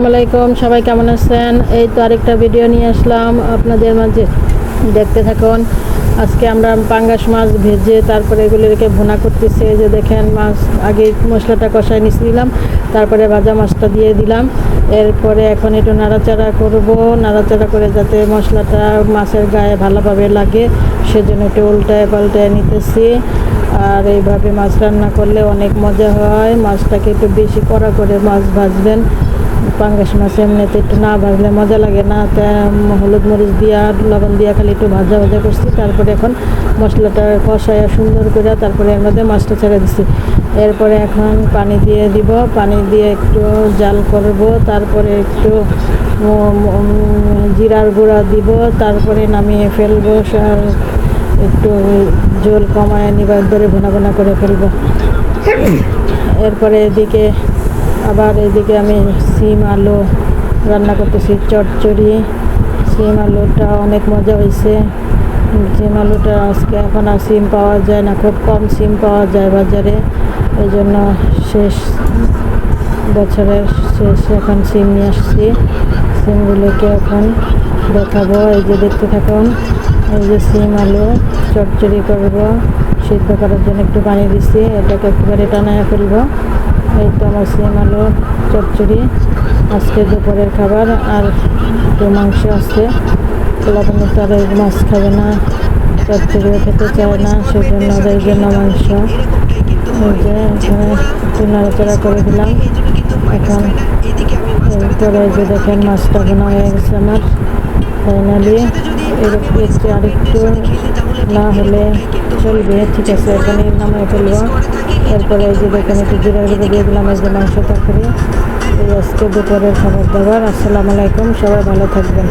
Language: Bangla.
আসসালামাইকুম, সবাই কেমন আছেন? এই তো আরেকটা ভিডিও নিয়ে আসলাম আপনাদের মাঝে, দেখতে থাকুন। আজকে আমরা পাঙ্গাস মাছ ভেজে তারপরে এগুলিকে ভুনা করতেছি। এই যে দেখেন, মাছ আগে মশলাটা কষায় নিয়েছিলাম, তারপরে ভাজা মাছটা দিয়ে দিলাম। এরপরে এখন একটু নাড়াচাড়া করব, নাড়াচাড়া করে যাতে মশলাটা মাছের গায়ে ভালোভাবে লাগে সেজন্য একটু উল্টায় পাল্টায় নিতেছি। আর এইভাবে মাছ রান্না করলে অনেক মজা হয়। মাছটাকে একটু বেশি কড়া করে মাছ ভাজবেন। পাঙ্গাস মাছ এমনিতে একটু না ভাজলে মজা লাগে না, তাই হলুদ মরিচ দিয়া লবণ দিয়া খালি একটু ভাজা ভাজা করছি। তারপরে এখন মশলাটা কষায় সুন্দর করে তারপরে এর মধ্যে মাছটা ছেড়ে দিছি। এরপরে এখন পানি দিয়ে দিব, পানি দিয়ে একটু জাল করব, তারপরে একটু জিরার গুঁড়া দিব, তারপরে নামিয়ে ফেলবো। একটু ঝোল কমায় নিব, একবারে ভুনা ভুনা করে ফেলবো। এরপরে এদিকে আমি সিম আলু রান্না করতেছি, চচ্চড়ি। সিম আলুটা অনেক মজা হয়েছে। সিম আলুটা আজকে এখন আর সিম পাওয়া যায় না, খুব কম সিম পাওয়া যায় বাজারে। এই জন্য বছরের শেষ এখন সিম নিয়ে আসছি। সিমগুলোকে এখন দেখাবো। এই যে দেখতে থাকুন, এই যে সিম আলু চচ্চড়ি করব। সিদ্ধ করার জন্য একটু পানি দিচ্ছি, এটাকে একেবারে টানায় ফেলবো। এই তো আমার সিম আলু চচ্চড়ি আজকে দুপুরের খাবার। আর একটু মাংস আছে, পোলাপানি তো আর মাছ খাবে না, চচ্চড়িও খেতে চায় না, এই জন্য মাংস। এই যে এখানে একটু নাড়াচাড়া করে দিলাম। এখন এরপরে যে দেখেন মাছটা বোনা হয়ে গেছে আমার ফাইনালি। এরকম একটু আরেকটু না হলে চলবে, ঠিক আছে, এখানে নামাই ফেলবো। এরপরে এই যে দেখেন একটু জিরা গুঁড়ো দিয়ে দিলাম। এই যে মাংস তরকারি, এই আজকে দুপুরের খাবার দাবার। আসসালামু আলাইকুম, সবাই ভালো থাকবেন।